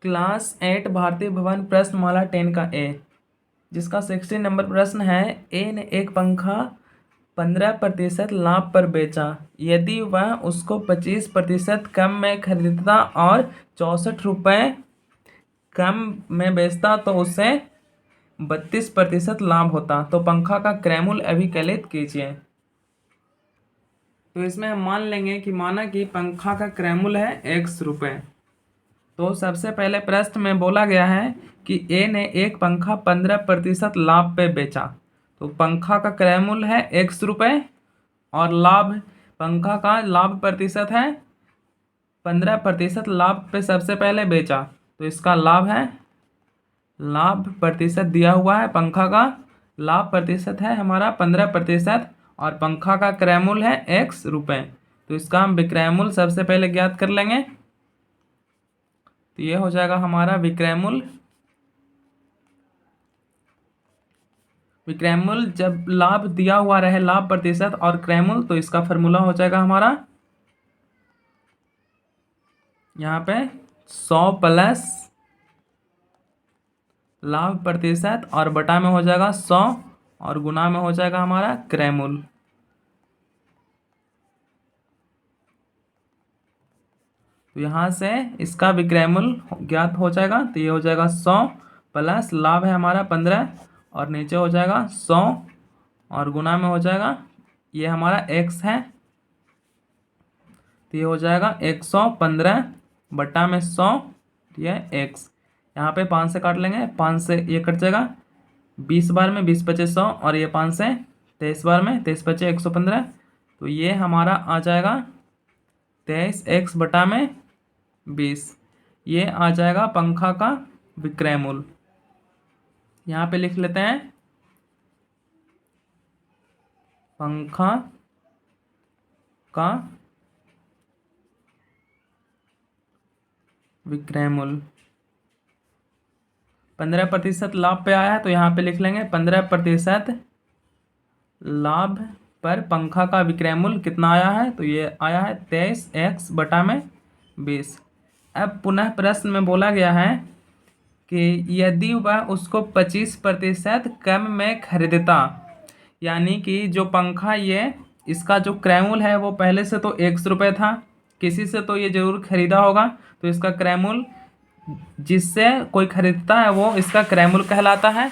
Class 8 भारतीय भवन प्रश्नमाला 10 का ए, जिसका 16 नंबर प्रश्न है। ए ने एक पंखा 15% लाभ पर बेचा। यदि वह उसको 25% कम में खरीदता और 64 रुपये कम में बेचता तो उसे 32% लाभ होता। तो पंखा का क्रयमूल्य अभिकलित कीजिए। तो इसमें हम मान लेंगे कि माना कि पंखा का क्रयमूल्य है x रुपये। तो सबसे पहले प्रश्न में बोला गया है कि ए ने एक पंखा 15% लाभ पे बेचा। तो पंखा का क्रयमूल्य है x रुपये और लाभ, पंखा का लाभ प्रतिशत है 15%। लाभ पे सबसे पहले बेचा तो इसका लाभ है, लाभ प्रतिशत दिया हुआ है, पंखा का लाभ प्रतिशत है हमारा 15% और पंखा का क्रयमूल्य है x रुपये। तो इसका हम विक्रयमूल्य सबसे पहले ज्ञात कर लेंगे। तो ये हो जाएगा हमारा विक्रयमूल्य। विक्रयमूल्य जब लाभ दिया हुआ रहे, लाभ प्रतिशत और क्रयमूल्य, तो इसका फॉर्मूला हो जाएगा हमारा यहाँ पे 100 प्लस लाभ प्रतिशत और बटा में हो जाएगा 100 और गुना में हो जाएगा हमारा क्रयमूल्य। तो यहाँ से इसका विक्रयमूल्य ज्ञात हो जाएगा। तो ये हो जाएगा 100 प्लस लाभ है हमारा 15 और नीचे हो जाएगा 100 और गुना में हो जाएगा, ये हमारा x है। तो ये हो जाएगा 115 बटा में 100, ये x। यहाँ पे 5 से काट लेंगे, 5 से ये कट जाएगा, 20 बार में 20 पचे 100 और ये 5 से 23 बार में 23 पचे 115। तो ये हमारा आ जाएगा 23x बटा में 20। ये आ जाएगा पंखा का विक्रय मूल्य। यहाँ पे लिख लेते हैं पंखा का विक्रय मूल्य। 15% लाभ पे आया है तो यहाँ पे लिख लेंगे 15% लाभ पर पंखा का विक्रय मूल्य कितना आया है। तो ये आया है 23x बटा में 20। अब पुनः प्रश्न में बोला गया है कि यदि वह उसको 25% कम में खरीदता, यानी कि जो पंखा ये इसका जो क्रय मूल्य है वो पहले से तो x रुपये था, किसी से तो ये जरूर खरीदा होगा, तो इसका क्रय मूल्य जिससे कोई खरीदता है वो इसका क्रय मूल्य कहलाता है।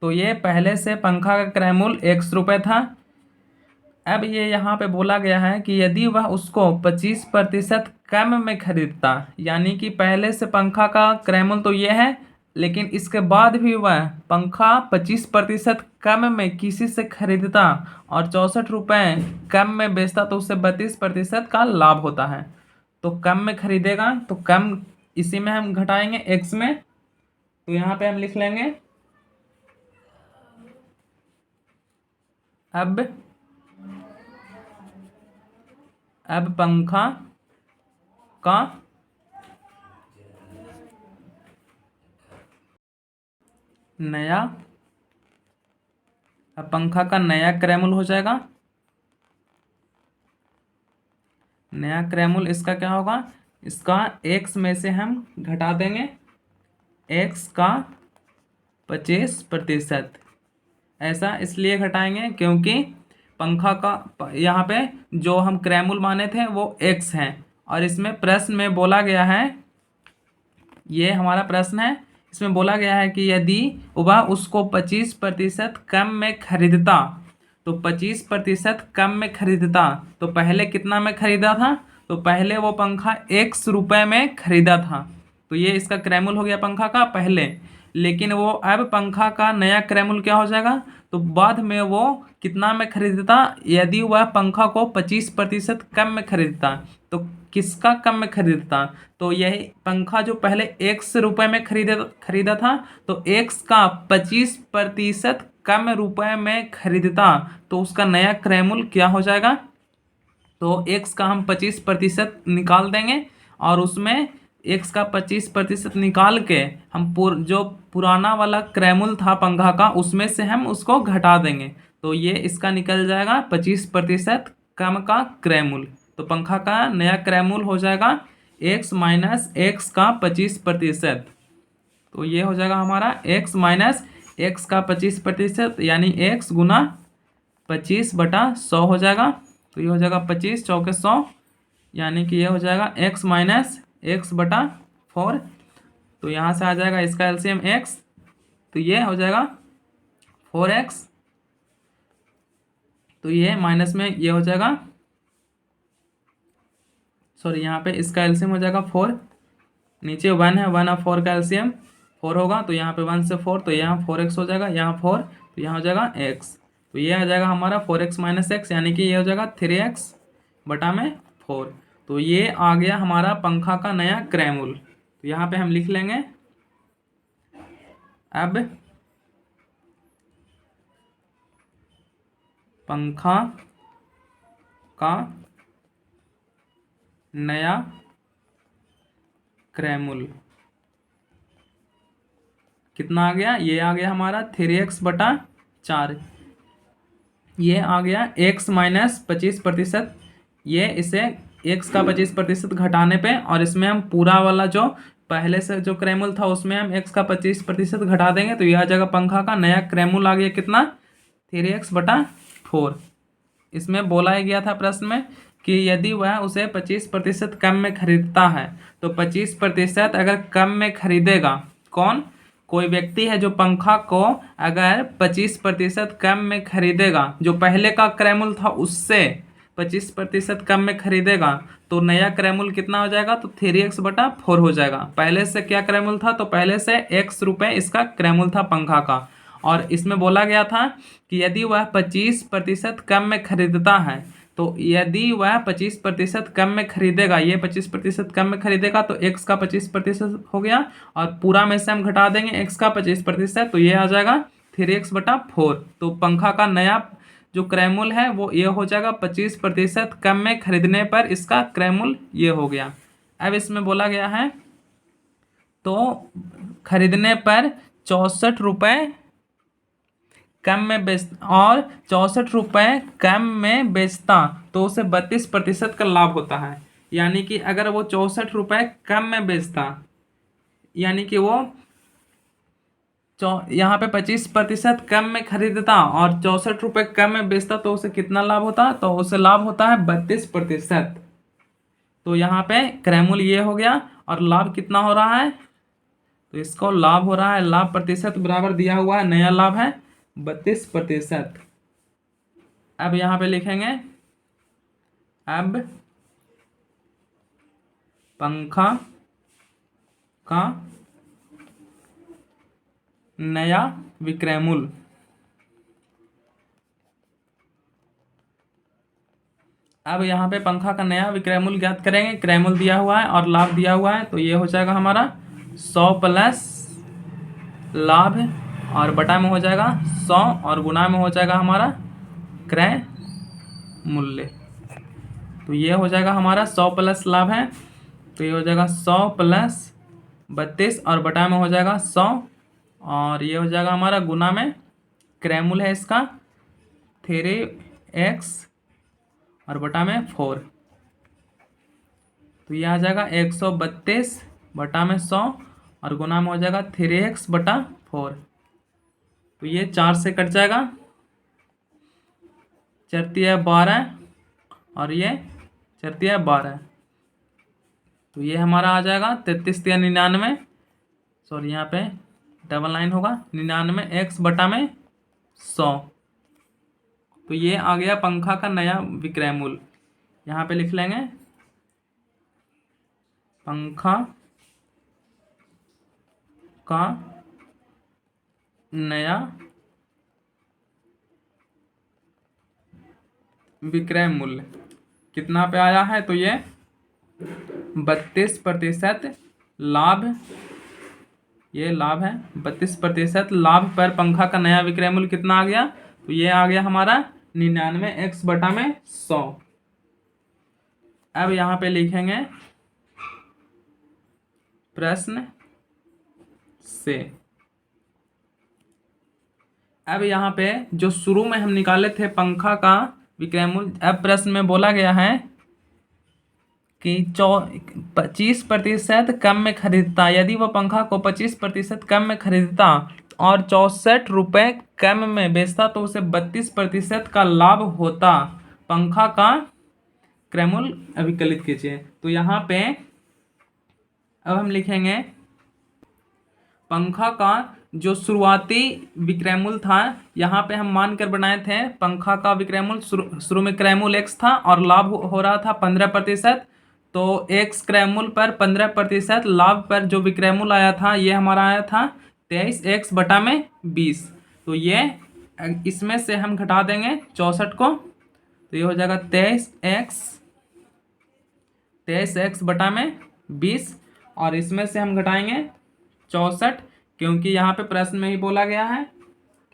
तो ये पहले से पंखा का क्रय मूल्य x रुपये था। अब ये यहाँ पे बोला गया है कि यदि वह उसको 25% कम में खरीदता, यानी कि पहले से पंखा का क्रय मूल्य तो ये है, लेकिन इसके बाद भी वह पंखा 25% कम में किसी से खरीदता और 64 रुपये कम में बेचता तो उससे 32% का लाभ होता है। तो कम में खरीदेगा तो कम इसी में हम घटाएंगे x में। तो यहाँ पे हम लिख लेंगे अब पंखा का नया, अब पंखा का नया क्रय मूल्य हो जाएगा। नया क्रय मूल्य इसका क्या होगा, इसका x में से हम घटा देंगे x का 25%। ऐसा इसलिए घटाएंगे क्योंकि पंखा का यहाँ पे जो हम क्रय मूल्य माने थे वो x है और इसमें प्रश्न में बोला गया है, ये हमारा प्रश्न है, इसमें बोला गया है कि यदि वह उसको 25% कम में खरीदता, तो 25% कम में खरीदता तो पहले कितना में खरीदा था, तो पहले वो पंखा x रुपये में खरीदा था। तो ये इसका क्रय मूल्य हो गया पंखा का पहले, लेकिन वो अब पंखा का नया क्रय मूल्य क्या हो जाएगा, तो बाद में वो कितना में खरीदता, यदि वह पंखा को 25% कम में खरीदता तो किसका कम में खरीदता, तो यही पंखा जो पहले x रुपये में खरीदा था तो x का 25% कम रुपये में खरीदता तो उसका नया क्रय मूल्य क्या हो जाएगा। तो x का हम 25% निकाल देंगे और उसमें x का 25% निकाल के हम जो पुराना वाला क्रय मूल्य था पंखा का उसमें से हम उसको घटा देंगे। तो ये इसका निकल जाएगा 25% कम का क्रय मूल्य। तो पंखा का नया क्रय मूल्य हो जाएगा x माइनस एक्स का 25%। तो ये हो जाएगा हमारा x माइनस एक्स का 25%, यानी x गुना 25/100 हो जाएगा। तो ये हो जाएगा 25×4 = 100, यानी कि ये हो जाएगा x माइनस x/4। तो यहाँ से आ जाएगा इसका एलसीएम x, तो ये हो जाएगा 4x। तो ये माइनस में ये हो जाएगा, सॉरी यहाँ पे इसका एलसीएम हो जाएगा 4, नीचे 1 है, 1 और 4 का एलसीएम 4 होगा, तो यहाँ पे 1 से 4, तो यहाँ 4x हो जाएगा, यहाँ 4, तो यहाँ हो जाएगा x। तो ये आ जाएगा हमारा 4x माइनस एक्स, यानी कि ये हो जाएगा 3x/4। तो ये आ गया हमारा पंखा का नया क्रैमुल। तो यहाँ पे हम लिख लेंगे अब पंखा का नया क्रैमुल कितना आ गया, ये आ गया हमारा 3x/4। ये आ गया x माइनस 25%। ये इसे x का 25% घटाने पे, और इसमें हम पूरा वाला जो पहले से जो क्रैमुल था उसमें हम x का 25% घटा देंगे, तो यह आ जाएगा पंखा का नया क्रैमुल आ गया कितना, 3x/4। इसमें बोला गया था प्रश्न में कि यदि वह उसे 25% कम में खरीदता है, तो 25% अगर कम में खरीदेगा, कौन, कोई व्यक्ति है जो पंखा को अगर 25% कम में खरीदेगा, जो पहले का क्रैमुल था उससे 25% कम में खरीदेगा, तो नया क्रैमुल कितना हो जाएगा, तो 3x/4 हो जाएगा। पहले से क्या क्रैमुल था, तो पहले से x रुपये इसका क्रैमुल था पंखा का, और इसमें बोला गया था कि यदि वह 25% कम में खरीदता है, तो यदि वह 25% कम में खरीदेगा, ये 25% कम में खरीदेगा, तो x का 25% हो गया, और पूरा में से हम घटा देंगे x का 25%, तो ये आ जाएगा 3x/4। तो पंखा का नया जो क्रैमुल है वो ये हो जाएगा 25% कम में खरीदने पर इसका क्रैमुल ये हो गया। अब इसमें बोला गया है तो खरीदने पर 64 रुपये कम में बेच और 64 रुपये कम में बेचता तो उसे 32% का लाभ होता है। यानी कि अगर वो 64 रुपये कम में बेचता, यानी कि वो यहाँ पे 25% कम में खरीदता और 64 रुपये कम में बेचता, तो उसे कितना लाभ होता, तो उसे लाभ होता है 32%। तो यहाँ पे क्रैमुल ये हो गया, और लाभ कितना हो रहा है, तो इसको लाभ हो रहा है, लाभ प्रतिशत बराबर दिया हुआ है, नया लाभ है 32%। अब यहाँ पे लिखेंगे अब पंखा का नया विक्रयमूल्य। अब यहाँ पे पंखा का नया विक्रयमूल्य ज्ञात करेंगे। क्रयमूल्य दिया हुआ है और लाभ दिया हुआ है, तो ये हो जाएगा हमारा 100 प्लस लाभ, और बटा में हो जाएगा 100, और गुना में हो जाएगा हमारा क्रय मूल्य। तो ये हो जाएगा हमारा 100 प्लस लाभ है, तो ये हो जाएगा 100 प्लस 32, और बटा में हो जाएगा 100, और ये हो जाएगा हमारा गुना में क्रय मूल्य है इसका 3x और बटा में 4, तो ये आ जाएगा 132 बटा में 100, और गुना में हो जाएगा 3x/4। तो ये 4 से कट जाएगा, 4 × 12, और ये 4 × 12, तो ये हमारा आ जाएगा 33 या 99, सॉरी यहाँ पे डबल लाइन होगा, 99x/100। तो ये आ गया पंखा का नया विक्रय मूल्य। यहाँ पे लिख लेंगे पंखा का नया विक्रय मूल्य कितना पे आया है, तो ये 32% लाभ, ये लाभ है 32% लाभ पर पंखा का नया विक्रय मूल्य कितना आ गया, तो ये आ गया हमारा 99x/100। अब यहाँ पे लिखेंगे प्रश्न से। अब यहाँ पे जो शुरू में हम निकाले थे पंखा का विक्रय मूल्य, अब प्रश्न में बोला गया है कि 25% कम में खरीदता, यदि वह पंखा को 25% कम में खरीदता और 64 रुपये कम में बेचता तो उसे 32% का लाभ होता। पंखा का क्रयमूल्य अभिकलित कीजिए। तो यहाँ पे अब हम लिखेंगे पंखा का जो शुरुआती विक्रय मूल्य था, यहाँ पे हम मानकर बनाए थे पंखा का विक्रय मूल्य शुरू में क्रय मूल्य x था और लाभ हो रहा था 15%। तो x क्रय मूल्य पर 15% लाभ पर जो विक्रय मूल्य आया था ये हमारा आया था 23x/20। तो ये इसमें से हम घटा देंगे 64 को, तो ये हो जाएगा 23x/20 और इसमें से हम घटाएंगे 64, क्योंकि यहाँ पे प्रश्न में ही बोला गया है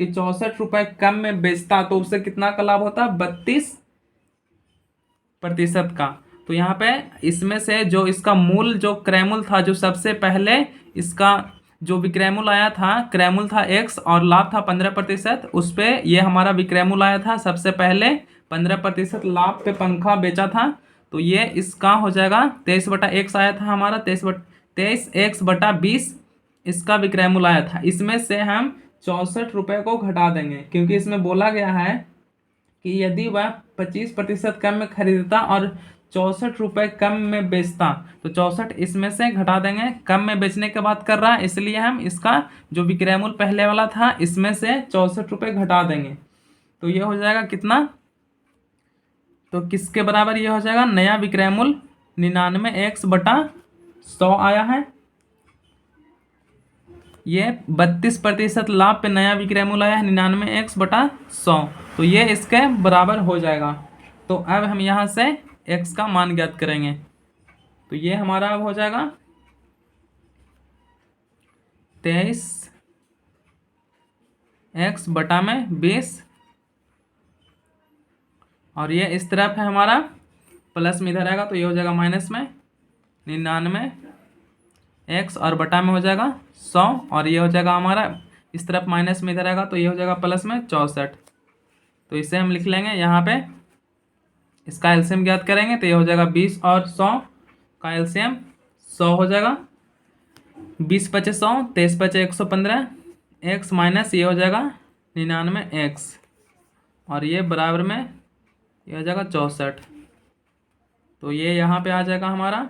कि 64 रुपये कम में बेचता तो उससे कितना का लाभ होता, 32% का। तो यहाँ पे इसमें से जो इसका मूल जो क्रय मूल्य था, जो सबसे पहले इसका जो विक्रय मूल्य आया था, क्रय मूल्य था x और लाभ था 15%, उस पे ये हमारा विक्रय मूल्य आया था सबसे पहले 15% लाभ पे पंखा बेचा था। तो ये इसका हो जाएगा 23/x आया था हमारा, 23x/20 इसका विक्रय मूल्य आया था। इसमें से हम 64 रुपये को घटा देंगे, क्योंकि इसमें बोला गया है कि यदि वह 25% कम में खरीदता और 64 रुपये कम में बेचता, तो 64 इसमें से घटा देंगे। कम में बेचने की बात कर रहा है, इसलिए हम इसका जो विक्रय मूल्य पहले वाला था इसमें से 64 रुपये घटा देंगे। तो ये हो जाएगा कितना, तो किसके बराबर ये हो जाएगा, नया विक्रय मूल्य 99x/100 आया है। ये 32% लाभ पे नया विक्रय मूल्य आया है 99x/100, तो ये इसके बराबर हो जाएगा। तो अब हम यहाँ से x का मान ज्ञात करेंगे। तो ये हमारा अब हो जाएगा 23x/20 और ये इस तरफ है हमारा प्लस में इधर आएगा, तो ये हो जाएगा माइनस में 99x और बटा में हो जाएगा 100 और ये हो जाएगा हमारा इस तरफ माइनस में इधर आएगा, तो ये हो जाएगा प्लस में 64। तो इसे हम लिख लेंगे यहाँ पे, इसका एलसीएम ज्ञात करेंगे तो ये हो जाएगा 20 और 100 का एलसीएम 100 हो जाएगा। 20×5 100, 23×5 115, x माइनस ये हो जाएगा 99x और ये बराबर में ये हो जाएगा 64। तो ये यहाँ पे आ जाएगा हमारा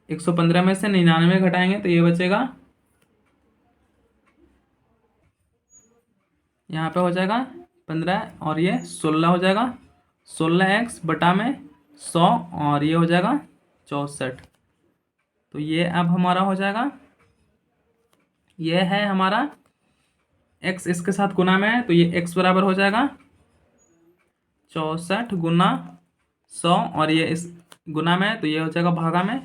115 में से 99 घटाएंगे तो ये बचेगा, यहाँ पे हो जाएगा 15 और ये 16 हो जाएगा, 16x बटा में 100 और ये हो जाएगा 64। तो ये अब हमारा हो जाएगा, ये है हमारा x इसके साथ गुना में है, तो ये x बराबर हो जाएगा 64 गुना 100 और ये इस गुना में है, तो ये हो जाएगा भागा में,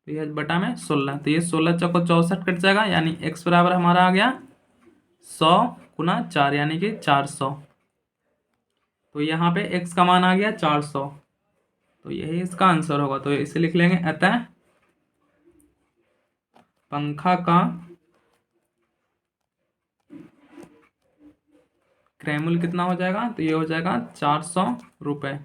तो ये बटा में 16। तो ये 16 चौको 64 कट जाएगा, यानी x बराबर हमारा आ गया 100 गुना 4 यानी कि 400। तो यहाँ पे x का मान आ गया 400, तो यही इसका आंसर होगा। तो इसे लिख लेंगे, अतः पंखा का क्रय मूल्य कितना हो जाएगा, तो ये हो जाएगा 400 रुपये।